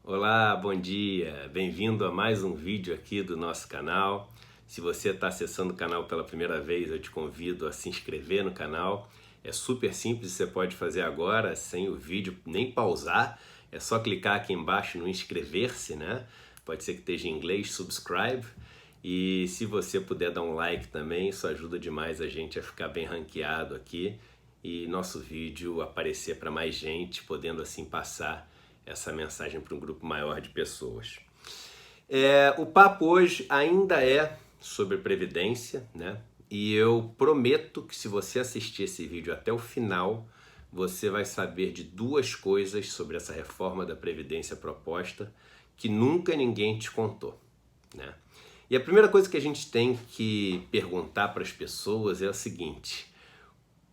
Olá, bom dia! Bem-vindo a mais um vídeo aqui do nosso canal. Se você está acessando o canal pela primeira vez, eu te convido a se inscrever no canal. É super simples, você pode fazer agora, sem o vídeo nem pausar. É só clicar aqui embaixo no inscrever-se, né? Pode ser que esteja em inglês, subscribe. E se você puder dar um like também, isso ajuda demais a gente a ficar bem ranqueado aqui e nosso vídeo aparecer para mais gente, podendo assim passar essa mensagem para um grupo maior de pessoas. O papo hoje ainda é sobre previdência, né? E eu prometo que se você assistir esse vídeo até o final, você vai saber de duas coisas sobre essa reforma da previdência proposta que nunca ninguém te contou, né? E a primeira coisa que a gente tem que perguntar para as pessoas é o seguinte: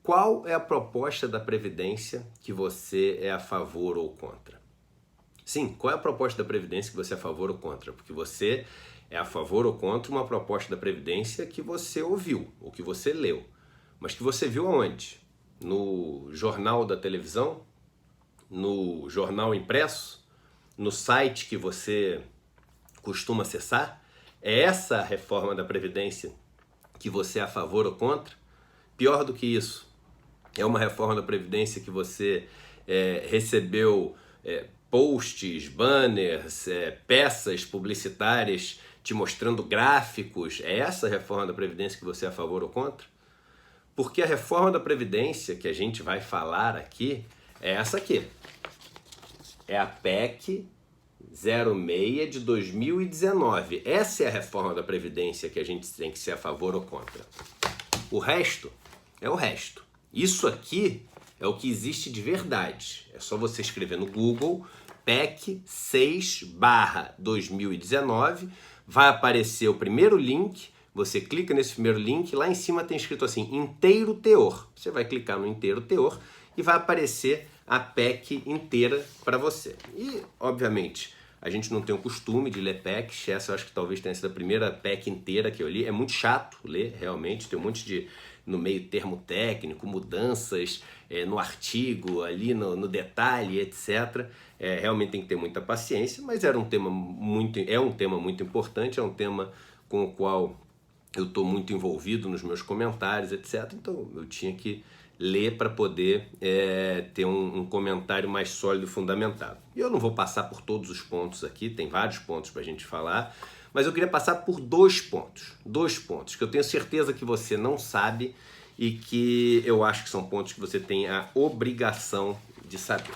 qual é a proposta da previdência que você é a favor ou contra? Sim, qual é a proposta da Previdência que você é a favor ou contra? Porque você é a favor ou contra uma proposta da Previdência que você ouviu, ou que você leu. Mas que você viu aonde? No jornal da televisão? No jornal impresso? No site que você costuma acessar? É essa a reforma da Previdência que você é a favor ou contra? Pior do que isso, é uma reforma da Previdência que você recebeu posts, banners, peças publicitárias te mostrando gráficos. É essa a reforma da Previdência que você é a favor ou contra? Porque a reforma da Previdência que a gente vai falar aqui é essa aqui. É a PEC 06 de 2019. Essa é a reforma da Previdência que a gente tem que ser a favor ou contra. O resto é o resto. Isso aqui é o que existe de verdade. É só você escrever no Google PEC 6/2019, vai aparecer o primeiro link, você clica nesse primeiro link, lá em cima tem escrito assim, inteiro teor. Você vai clicar no inteiro teor e vai aparecer a PEC inteira para você. E, obviamente, a gente não tem o costume de ler PECs, essa eu acho que talvez tenha sido a primeira PEC inteira que eu li. É muito chato ler, realmente, tem um monte de, no meio termo técnico, mudanças no artigo, ali no detalhe, etc. Realmente tem que ter muita paciência, mas é um tema muito importante, é um tema com o qual eu estou muito envolvido nos meus comentários, etc. Então eu tinha que ler para poder ter um comentário mais sólido e fundamentado. E eu não vou passar por todos os pontos aqui, tem vários pontos para a gente falar, mas eu queria passar por dois pontos que eu tenho certeza que você não sabe e que eu acho que são pontos que você tem a obrigação de saber.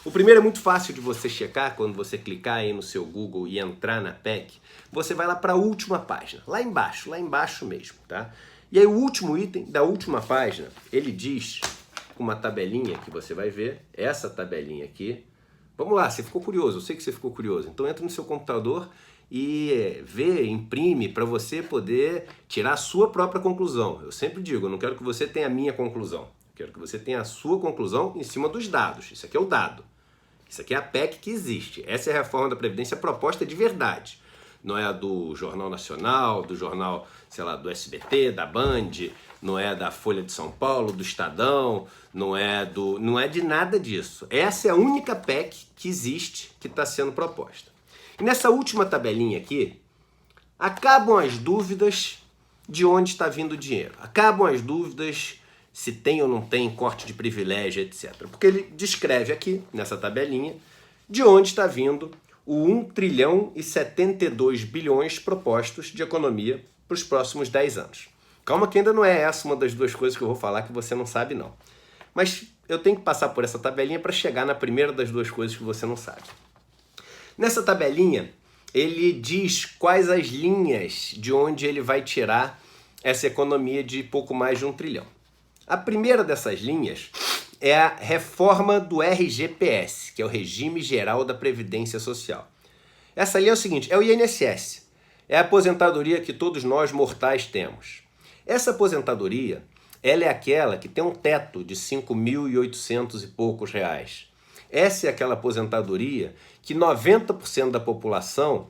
O primeiro é muito fácil de você checar, quando você clicar aí no seu Google e entrar na PEC, você vai lá para a última página, lá embaixo mesmo, tá? E aí o último item da última página, ele diz, com uma tabelinha que você vai ver, essa tabelinha aqui. Vamos lá, você ficou curioso, eu sei que você ficou curioso, então entra no seu computador e vê, imprime para você poder tirar a sua própria conclusão. Eu sempre digo, eu não quero que você tenha a minha conclusão, eu quero que você tenha a sua conclusão em cima dos dados. Isso aqui é o dado. Isso aqui é a PEC que existe. Essa é a reforma da Previdência proposta de verdade. Não é a do Jornal Nacional, do jornal, sei lá, do SBT, da Band, não é da Folha de São Paulo, do Estadão, não é de nada disso. Essa é a única PEC que existe que está sendo proposta. E nessa última tabelinha aqui, acabam as dúvidas de onde está vindo o dinheiro. Acabam as dúvidas se tem ou não tem corte de privilégio, etc. Porque ele descreve aqui, nessa tabelinha, de onde está vindo o 1 trilhão e 72 bilhões propostos de economia para os próximos 10 anos. Calma que ainda não é essa uma das duas coisas que eu vou falar que você não sabe, não. Mas eu tenho que passar por essa tabelinha para chegar na primeira das duas coisas que você não sabe. Nessa tabelinha, ele diz quais as linhas de onde ele vai tirar essa economia de pouco mais de 1 trilhão. A primeira dessas linhas é a reforma do RGPS, que é o Regime Geral da Previdência Social. Essa linha é o seguinte, é o INSS, é a aposentadoria que todos nós mortais temos. Essa aposentadoria, ela é aquela que tem um teto de 5.800 e poucos reais. Essa é aquela aposentadoria que 90% da população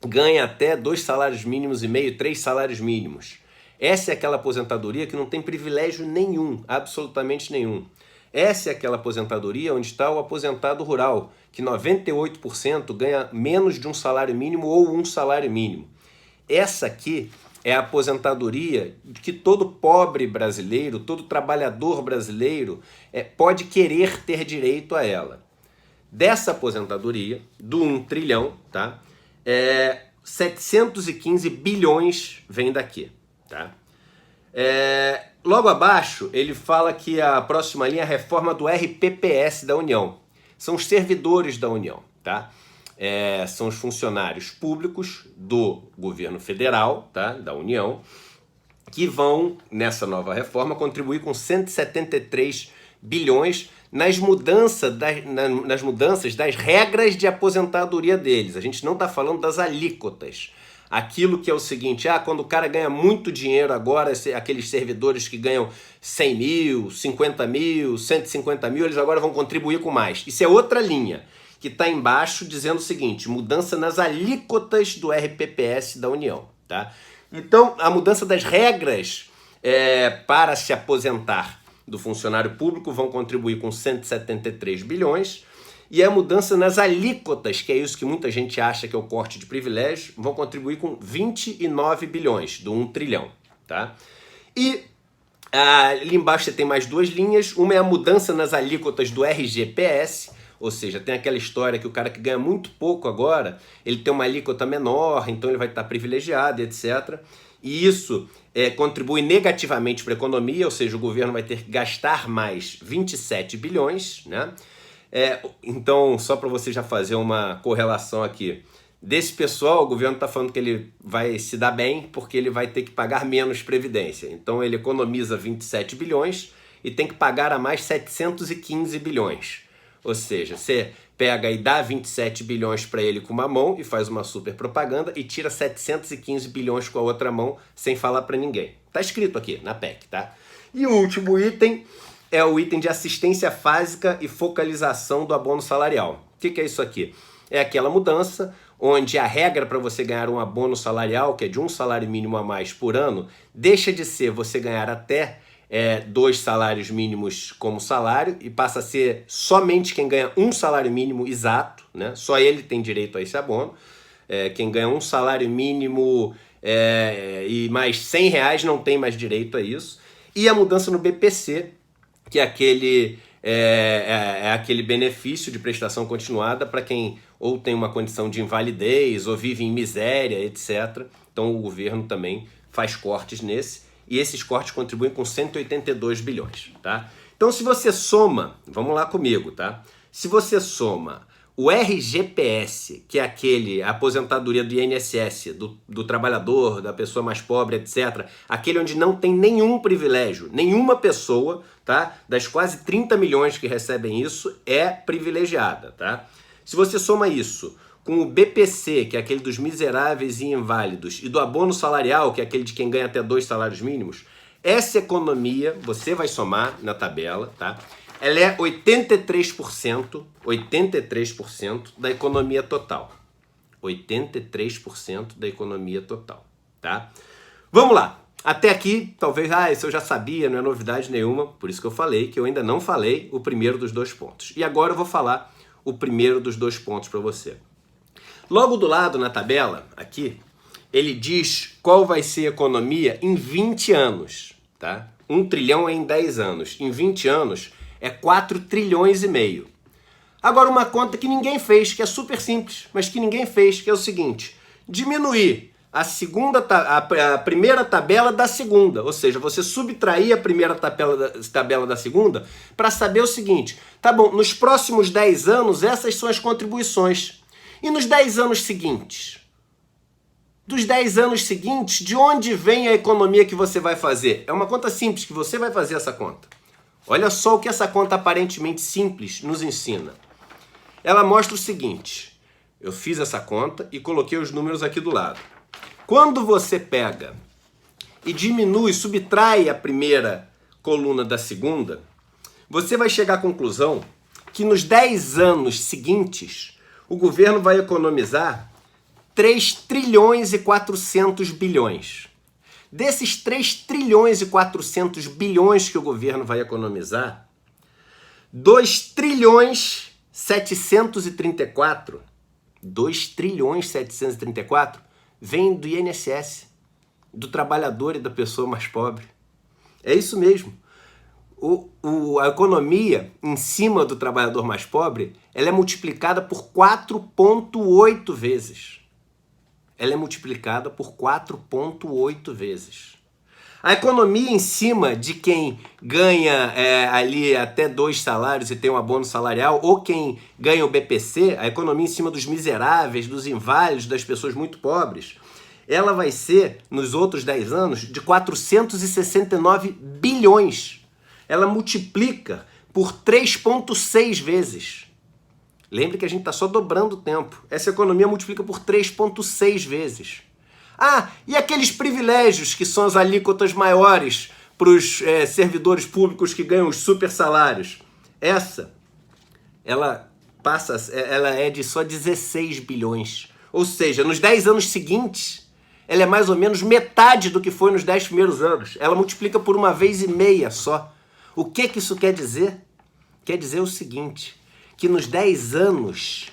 ganha até 2 salários mínimos e meio, 3 salários mínimos. Essa é aquela aposentadoria que não tem privilégio nenhum, absolutamente nenhum. Essa é aquela aposentadoria onde está o aposentado rural, que 98% ganha menos de um salário mínimo ou um salário mínimo. Essa aqui é a aposentadoria que todo pobre brasileiro, todo trabalhador brasileiro pode querer ter direito a ela. Dessa aposentadoria, do 1 trilhão, tá? 715 bilhões vem daqui, tá? Logo abaixo, ele fala que a próxima linha é a reforma do RPPS da União. São os servidores da União, tá? São os funcionários públicos do governo federal, tá? Da União, que vão, nessa nova reforma, contribuir com 173 bilhões nas mudanças das regras de aposentadoria deles. A gente não está falando das alíquotas. Aquilo que é o seguinte, quando o cara ganha muito dinheiro agora, aqueles servidores que ganham 100 mil, 50 mil, 150 mil, eles agora vão contribuir com mais. Isso é outra linha, que está embaixo dizendo o seguinte, mudança nas alíquotas do RPPS da União, tá? Então, a mudança das regras para se aposentar do funcionário público vão contribuir com 173 bilhões, e a mudança nas alíquotas, que é isso que muita gente acha que é o corte de privilégio, vão contribuir com 29 bilhões, do 1 trilhão, tá? E ali embaixo você tem mais duas linhas, uma é a mudança nas alíquotas do RGPS, ou seja, tem aquela história que o cara que ganha muito pouco agora, ele tem uma alíquota menor, então ele vai estar privilegiado, etc. E isso contribui negativamente para a economia, ou seja, o governo vai ter que gastar mais 27 bilhões, né? Então, só para você já fazer uma correlação aqui, desse pessoal, o governo está falando que ele vai se dar bem porque ele vai ter que pagar menos previdência. Então, ele economiza 27 bilhões e tem que pagar a mais 715 bilhões. Ou seja, você pega e dá 27 bilhões para ele com uma mão e faz uma super propaganda e tira 715 bilhões com a outra mão sem falar para ninguém. Tá escrito aqui na PEC, tá? E o último item é o item de assistência básica e focalização do abono salarial. O que é isso aqui? É aquela mudança onde a regra para você ganhar um abono salarial, que é de um salário mínimo a mais por ano, deixa de ser você ganhar até 2 salários mínimos como salário e passa a ser somente quem ganha um salário mínimo exato, né? Só ele tem direito a esse abono. Quem ganha um salário mínimo e mais R$100 não tem mais direito a isso. E a mudança no BPC, que é aquele benefício de prestação continuada para quem ou tem uma condição de invalidez ou vive em miséria, etc. Então o governo também faz cortes nesse, e esses cortes contribuem com 182 bilhões, tá? Então se você soma, vamos lá comigo, tá? Se você soma o RGPS, que é a aposentadoria do INSS, do trabalhador, da pessoa mais pobre, etc., aquele onde não tem nenhum privilégio, nenhuma pessoa, tá? Das quase 30 milhões que recebem isso, é privilegiada, tá? Se você soma isso com o BPC, que é aquele dos miseráveis e inválidos, e do abono salarial, que é aquele de quem ganha até 2 salários mínimos, essa economia, você vai somar na tabela, tá? Ela é 83% da economia total. 83% da economia total, tá? Vamos lá. Até aqui, talvez, isso eu já sabia, não é novidade nenhuma, por isso que eu falei que eu ainda não falei o primeiro dos 2 pontos. E agora eu vou falar o primeiro dos 2 pontos para você. Logo do lado na tabela, aqui, ele diz qual vai ser a economia em 20 anos, tá? 1 trilhão é em 10 anos. Em 20 anos é 4 trilhões e meio. Agora uma conta que ninguém fez, que é super simples, mas que ninguém fez, que é o seguinte: diminuir a primeira tabela da segunda, ou seja, você subtrair a primeira tabela da segunda para saber o seguinte: tá bom, nos próximos 10 anos essas são as contribuições. E nos 10 anos seguintes? Dos 10 anos seguintes, de onde vem a economia que você vai fazer? É uma conta simples que você vai fazer essa conta. Olha só o que essa conta aparentemente simples nos ensina. Ela mostra o seguinte: eu fiz essa conta e coloquei os números aqui do lado. Quando você pega e diminui, subtrai a primeira coluna da segunda, você vai chegar à conclusão que nos 10 anos seguintes, o governo vai economizar 3 trilhões e 400 bilhões. Desses 3 trilhões e 400 bilhões que o governo vai economizar, 2 trilhões 734, 2 trilhões 734 vem do INSS, do trabalhador e da pessoa mais pobre. É isso mesmo. A economia em cima do trabalhador mais pobre, ela é multiplicada por 4,8 vezes. Ela é multiplicada por 4,8 vezes. A economia em cima de quem ganha ali até 2 salários e tem um abono salarial, ou quem ganha o BPC, a economia em cima dos miseráveis, dos inválidos, das pessoas muito pobres, ela vai ser, nos outros 10 anos, de 469 bilhões. Ela multiplica por 3,6 vezes. Lembre que a gente está só dobrando o tempo. Essa economia multiplica por 3,6 vezes. Ah, e aqueles privilégios que são as alíquotas maiores para os servidores públicos que ganham os super salários? Ela é de só 16 bilhões. Ou seja, nos 10 anos seguintes, ela é mais ou menos metade do que foi nos 10 primeiros anos. Ela multiplica por 1,5 vezes só. O que isso quer dizer? Quer dizer o seguinte, que nos 10 anos,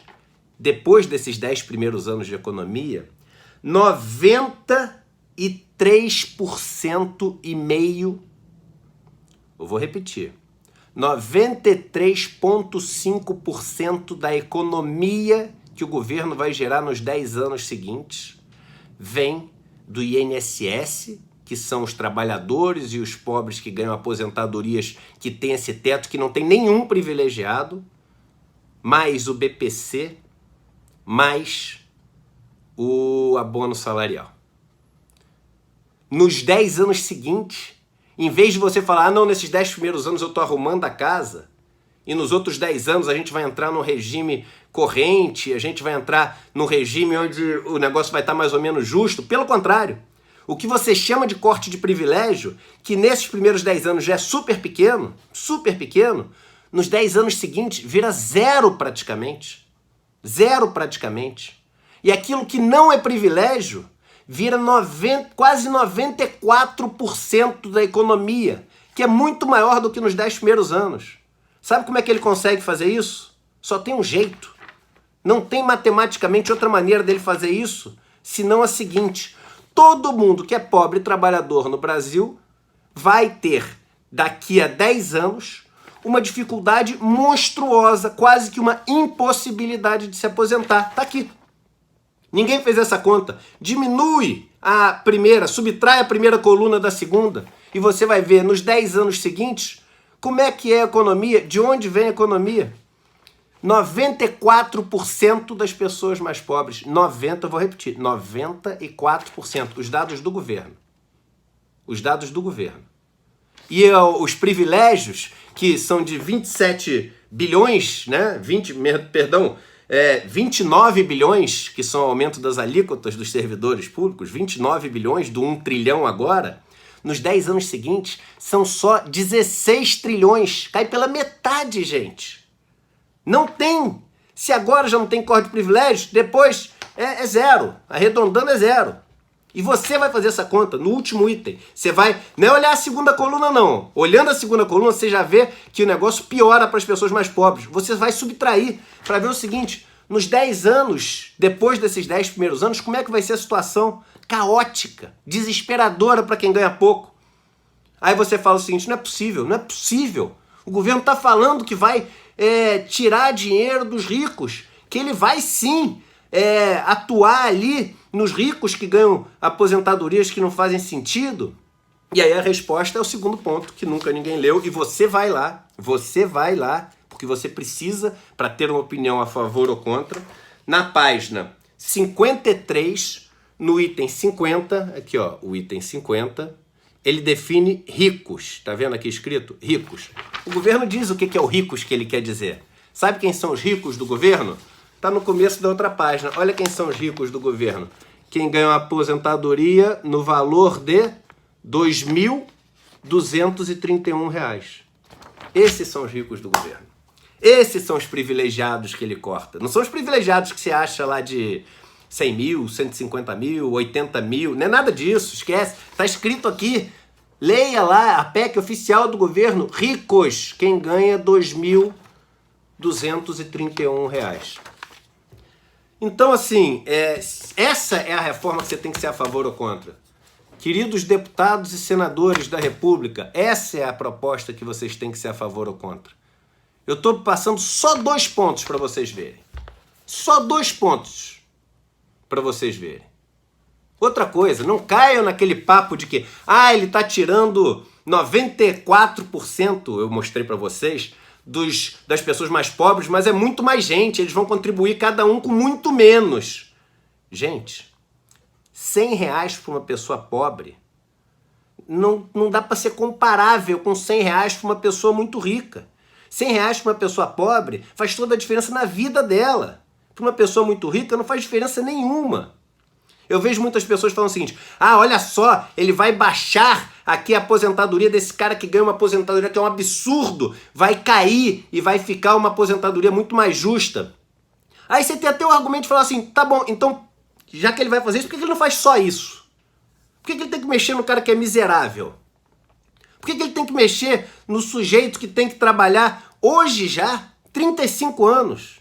depois desses 10 primeiros anos de economia, 93,5%, eu vou repetir, 93,5% da economia que o governo vai gerar nos 10 anos seguintes vem do INSS, que são os trabalhadores e os pobres que ganham aposentadorias que têm esse teto, que não tem nenhum privilegiado, mais o BPC, mais o abono salarial. Nos 10 anos seguintes, em vez de você falar, não, nesses 10 primeiros anos eu estou arrumando a casa, e nos outros 10 anos a gente vai entrar no regime corrente, a gente vai entrar no regime onde o negócio vai estar mais ou menos justo, pelo contrário, o que você chama de corte de privilégio, que nesses primeiros 10 anos já é super pequeno, nos 10 anos seguintes vira zero praticamente. Zero praticamente. E aquilo que não é privilégio vira quase 94% da economia, que é muito maior do que nos 10 primeiros anos. Sabe como é que ele consegue fazer isso? Só tem um jeito. Não tem matematicamente outra maneira dele fazer isso, senão a seguinte: todo mundo que é pobre e trabalhador no Brasil vai ter, daqui a 10 anos, uma dificuldade monstruosa, quase que uma impossibilidade de se aposentar. Tá aqui. Ninguém fez essa conta. Diminui a primeira, subtrai a primeira coluna da segunda, e você vai ver nos 10 anos seguintes como é que é a economia, de onde vem a economia. 94% das pessoas mais pobres, eu vou repetir, 94%, os dados do governo. Os dados do governo. E os privilégios, que são de 27 bilhões, né? 29 bilhões, que são o aumento das alíquotas dos servidores públicos, 29 bilhões do 1 trilhão agora, nos 10 anos seguintes são só 16 trilhões. Cai pela metade, gente. Não tem. Se agora já não tem corte de privilégios, depois é zero. Arredondando é zero. E você vai fazer essa conta no último item. Você vai, não é olhar a segunda coluna não. Olhando a segunda coluna, você já vê que o negócio piora para as pessoas mais pobres. Você vai subtrair para ver o seguinte: nos 10 anos, depois desses 10 primeiros anos, como é que vai ser a situação? Caótica, desesperadora para quem ganha pouco. Aí você fala o seguinte: não é possível, não é possível. O governo está falando que vai tirar dinheiro dos ricos, que ele vai sim atuar ali nos ricos que ganham aposentadorias que não fazem sentido. E aí a resposta é o segundo ponto, que nunca ninguém leu, e você vai lá, porque você precisa, para ter uma opinião a favor ou contra, na página 53, no item 50, aqui ó, o item 50, ele define ricos. Tá vendo aqui escrito? Ricos. O governo diz o que é o ricos que ele quer dizer. Sabe quem são os ricos do governo? Tá no começo da outra página. Olha quem são os ricos do governo. Quem ganha uma aposentadoria no valor de R$ 2.231. Esses são os ricos do governo. Esses são os privilegiados que ele corta. Não são os privilegiados que você acha lá de 100 mil, 150 mil, 80 mil. Não é nada disso, esquece. Tá escrito aqui Leia lá a PEC oficial do governo, ricos, quem ganha R$ 2.231. Então, assim, essa é a reforma que você tem que ser a favor ou contra. Queridos deputados e senadores da República, essa é a proposta que vocês têm que ser a favor ou contra. Eu estou passando só 2 pontos para vocês verem. Só 2 pontos para vocês verem. Outra coisa, não caiam naquele papo de que ele está tirando 94%, eu mostrei para vocês, das pessoas mais pobres, mas é muito mais gente, eles vão contribuir cada um com muito menos. Gente, R$100 para uma pessoa pobre não dá para ser comparável com R$100 para uma pessoa muito rica. R$100 para uma pessoa pobre faz toda a diferença na vida dela. Para uma pessoa muito rica não faz diferença nenhuma. Eu vejo muitas pessoas falando o seguinte, olha só, ele vai baixar aqui a aposentadoria desse cara que ganha uma aposentadoria que é um absurdo, vai cair e vai ficar uma aposentadoria muito mais justa. Aí você tem até o argumento de falar assim, tá bom, então, já que ele vai fazer isso, por que ele não faz só isso? Por que ele tem que mexer no cara que é miserável? Por que ele tem que mexer no sujeito que tem que trabalhar hoje já, 35 anos?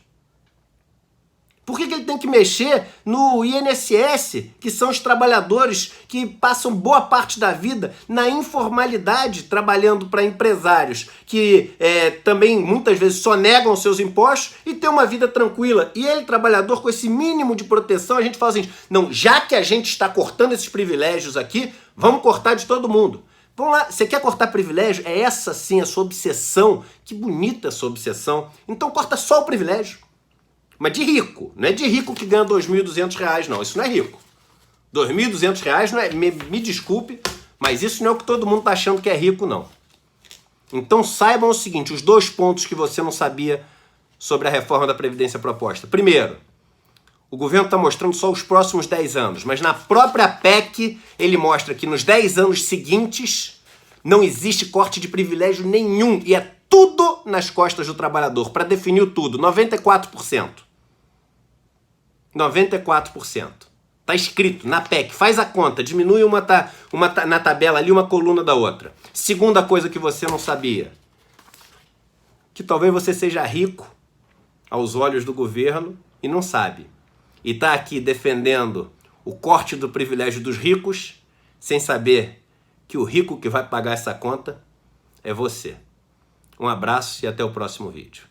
Por que ele tem que mexer no INSS, que são os trabalhadores que passam boa parte da vida na informalidade, trabalhando para empresários que também muitas vezes só negam seus impostos e tem uma vida tranquila? E ele, trabalhador, com esse mínimo de proteção, a gente fala assim, não, já que a gente está cortando esses privilégios aqui, vamos cortar de todo mundo. Vamos lá, você quer cortar privilégio? É essa sim a sua obsessão. Que bonita a sua obsessão. Então corta só o privilégio. Mas de rico, não é de rico que ganha R$2.200, não. Isso não é rico. R$2.200 não é. Me desculpe, mas isso não é o que todo mundo está achando que é rico, não. Então saibam o seguinte: os 2 pontos que você não sabia sobre a reforma da Previdência proposta. Primeiro, o governo está mostrando só os próximos 10 anos, mas na própria PEC ele mostra que nos 10 anos seguintes não existe corte de privilégio nenhum e é tudo nas costas do trabalhador, para definir o tudo, 94%. 94%. Tá escrito na PEC, faz a conta, diminui na tabela ali uma coluna da outra. Segunda coisa que você não sabia, que talvez você seja rico aos olhos do governo e não sabe. E tá aqui defendendo o corte do privilégio dos ricos, sem saber que o rico que vai pagar essa conta é você. Um abraço e até o próximo vídeo.